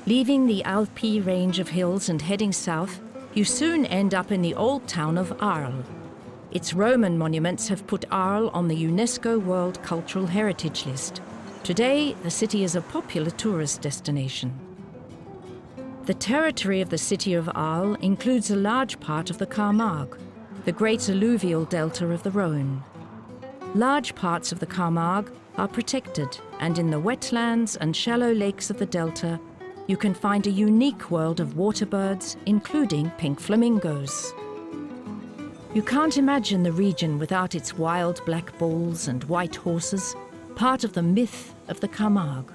Leaving the Alpi range of hills and heading south, you soon end up in the old town of Arles. Its Roman monuments have put Arles on the UNESCO World Cultural Heritage List. Today, the city is a popular tourist destination. The territory of the city of Arles includes a large part of the Camargue, the great alluvial delta of the Rhône. Large parts of the Camargue are protected, and in the wetlands and shallow lakes of the delta, you can find a unique world of water birds, including pink flamingos. You can't imagine the region without its wild black bulls and white horses, part of the myth of the Camargue.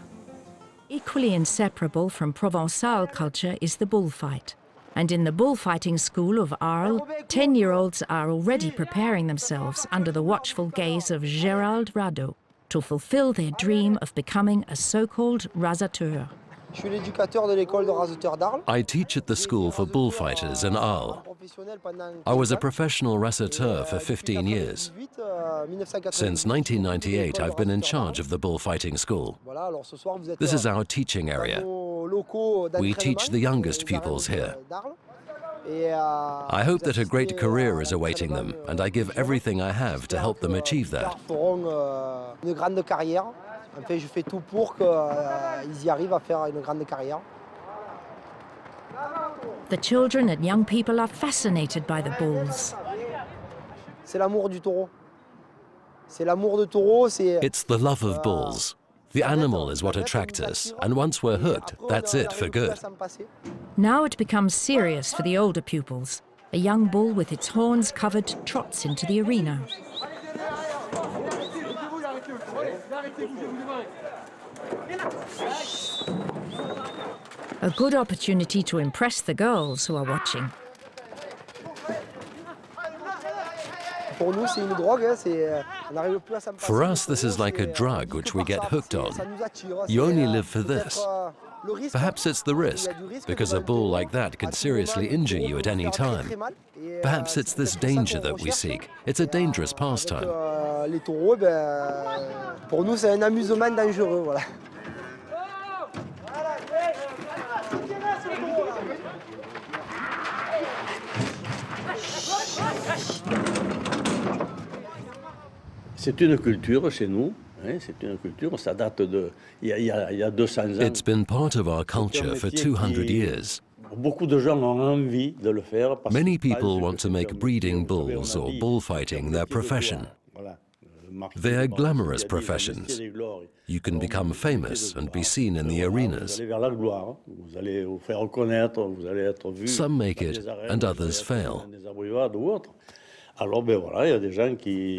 Equally inseparable from Provençal culture is the bullfight. And in the bullfighting school of Arles, 10-year-olds are already preparing themselves under the watchful gaze of Gérald Rado to fulfill their dream of becoming a so-called rasateur. I teach at the school for bullfighters in Arles. I was a professional rasateur for 15 years. Since 1998, I've been in charge of the bullfighting school. This is our teaching area. We teach the youngest pupils here. I hope that a great career is awaiting them, and I give everything I have to help them achieve that. Je fais tout pour qu'ils y arrivent à faire une grande carrière. The children and young people are fascinated by the bulls. C'est l'amour du taureau. C'est l'amour de taureau, c'est... It's the love of bulls. The animal is what attracts us, and once we're hooked, that's it for good. Now it becomes serious for the older pupils. A young bull with its horns covered trots into the arena. A good opportunity to impress the girls who are watching. For us, this is like a drug which we get hooked on. You only live for this. Perhaps it's the risk, because a bull like that can seriously injure you at any time. Perhaps it's this danger that we seek. It's a dangerous pastime. Pour nous, c'est un amusement dangereux, voilà. C'est une culture chez nous. C'est une culture, ça date de il y a 200 ans. It's been part of our culture for 200 years. Beaucoup de gens ont envie de le faire. Many people want to make breeding bulls or bullfighting their profession. They are glamorous professions. You can become famous and be seen in the arenas. Some make it and others fail.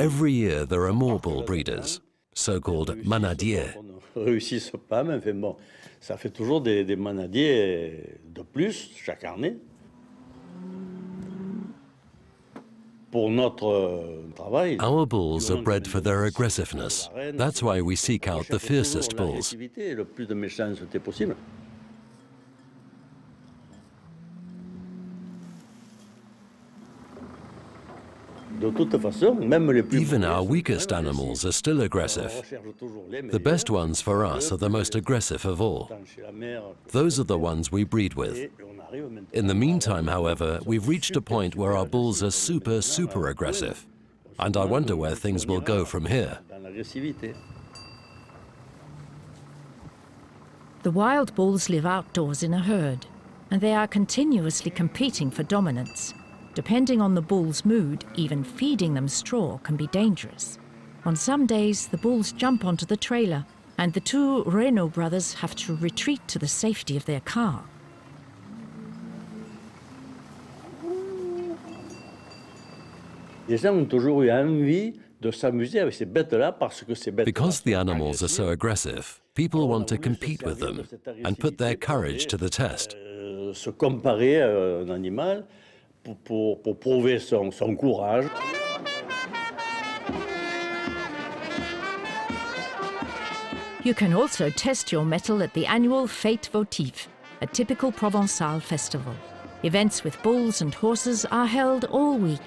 Every year there are more bull breeders, so-called manadiers. Ça fait toujours des manadiers de plus chaque année. Our bulls are bred for their aggressiveness. That's why we seek out the fiercest bulls. Even our weakest animals are still aggressive. The best ones for us are the most aggressive of all. Those are the ones we breed with. In the meantime, however, we've reached a point where our bulls are super aggressive. And I wonder where things will go from here. The wild bulls live outdoors in a herd, and they are continuously competing for dominance. Depending on the bull's mood, even feeding them straw can be dangerous. On some days, the bulls jump onto the trailer, and the two Renault brothers have to retreat to the safety of their car. Les gens ont toujours eu envie de s'amuser avec ces bêtes-là parce que ces bêtes-là. Because the animals are so aggressive, people want to compete with them and put their courage to the test. Se comparer à un animal pour prouver son courage. You can also test your mettle at the annual Fête Votive, a typical Provençal festival. Events with bulls and horses are held all week.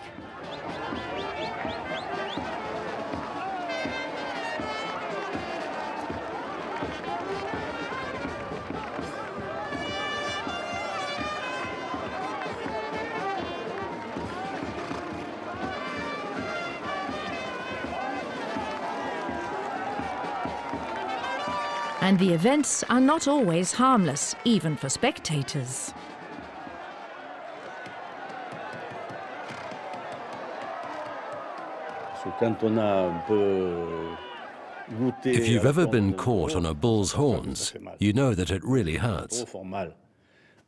And the events are not always harmless, even for spectators. If you've ever been caught on a bull's horns, you know that it really hurts.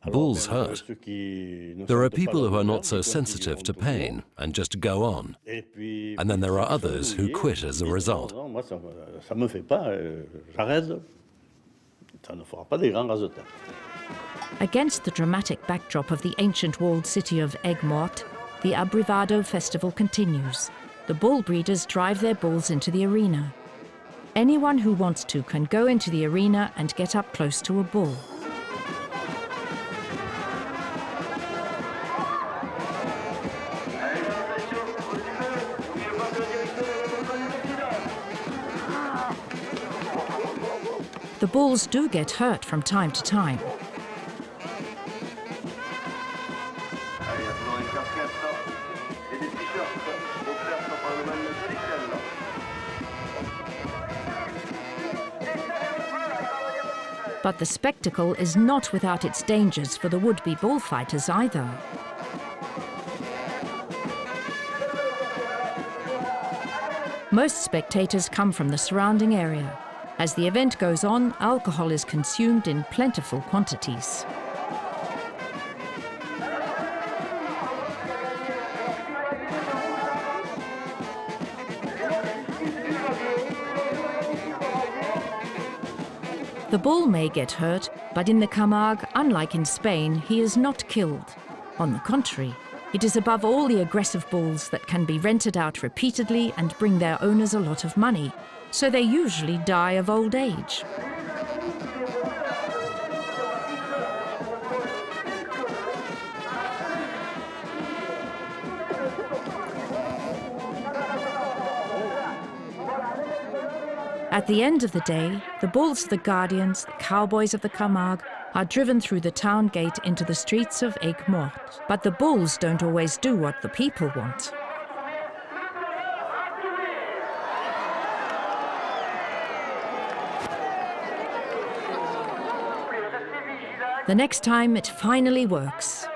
Bulls hurt. There are people who are not so sensitive to pain and just go on. And then there are others who quit as a result. Against the dramatic backdrop of the ancient walled city of Aigues-Mortes, the Abrivado festival continues. The bull breeders drive their bulls into the arena. Anyone who wants to can go into the arena and get up close to a bull. The bulls do get hurt from time to time. But the spectacle is not without its dangers for the would-be bullfighters either. Most spectators come from the surrounding area. As the event goes on, alcohol is consumed in plentiful quantities. The bull may get hurt, but in the Camargue, unlike in Spain, he is not killed. On the contrary, it is above all the aggressive bulls that can be rented out repeatedly and bring their owners a lot of money, so they usually die of old age. At the end of the day, the bulls of the Guardians, the cowboys of the Camargue, are driven through the town gate into the streets of Aigues-Mortes. But the bulls don't always do what the people want. The next time it finally works.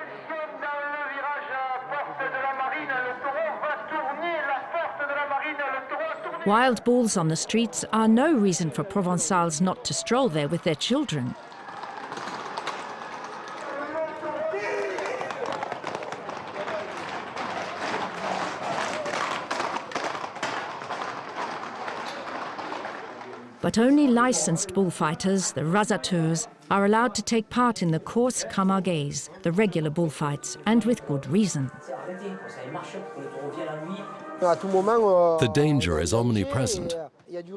Wild bulls on the streets are no reason for Provençals not to stroll there with their children. But only licensed bullfighters, the rasateurs, are allowed to take part in the course camarguaise, the regular bullfights, and with good reason. The danger is omnipresent.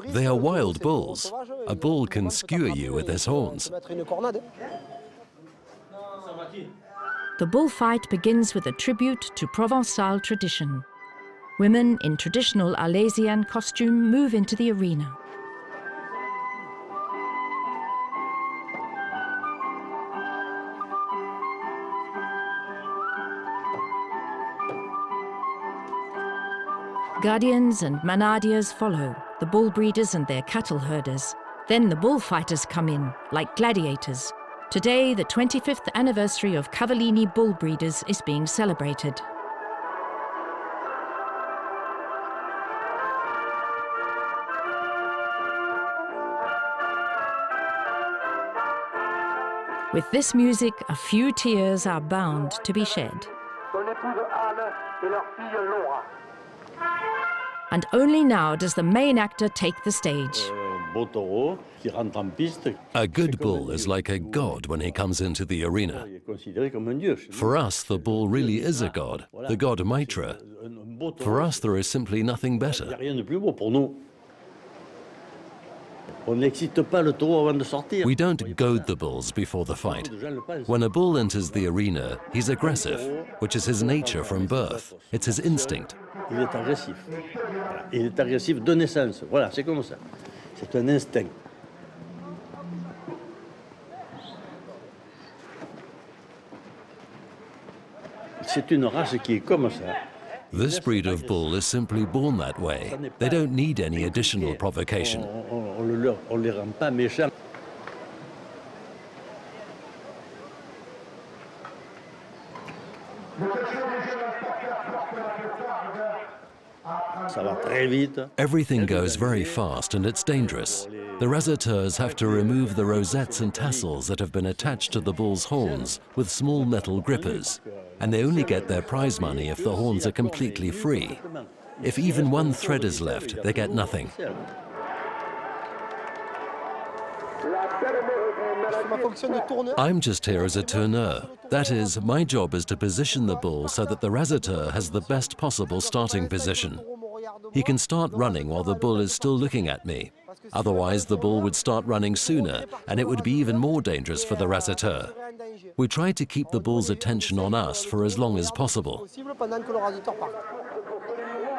They are wild bulls. A bull can skewer you with his horns. The bullfight begins with a tribute to Provençal tradition. Women in traditional Arlésian costume move into the arena. Guardians and Manadiers follow, the bull breeders and their cattle herders. Then the bullfighters come in, like gladiators. Today, the 25th anniversary of Cavallini bull breeders is being celebrated. With this music, a few tears are bound to be shed. And only now does the main actor take the stage. A good bull is like a god when he comes into the arena. For us, the bull really is a god, the god Mitra. For us, there is simply nothing better. We don't goad the bulls before the fight. When a bull enters the arena, he's aggressive, which is his nature from birth. It's his instinct. Il est agressif. Il est agressif de naissance. Voilà, c'est comme ça. C'est un instinct. C'est une race qui est comme ça. This breed of bull is simply born that way. They don't need any additional provocation. On les rend pas méchants. ça va très vite. Everything goes very fast and it's dangerous. The raseteurs have to remove the rosettes and tassels that have been attached to the bull's horns with small metal grippers, and they only get their prize money if the horns are completely free. If even one thread is left, they get nothing. I'm just here as a tourneur. That is, my job is to position the bull so that the raseteur has the best possible starting position. He can start running while the bull is still looking at me. Otherwise, the bull would start running sooner, and it would be even more dangerous for the raseteur. We try to keep the bull's attention on us for as long as possible.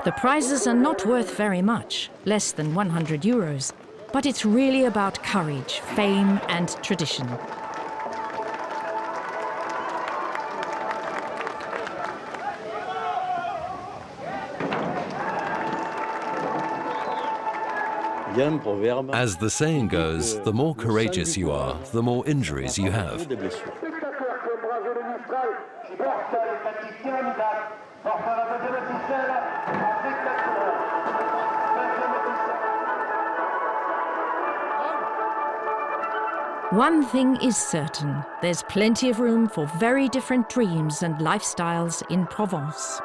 The prizes are not worth very much, less than 100 euros. But it's really about courage, fame, and tradition. As the saying goes, the more courageous you are, the more injuries you have. One thing is certain, there's plenty of room for very different dreams and lifestyles in Provence.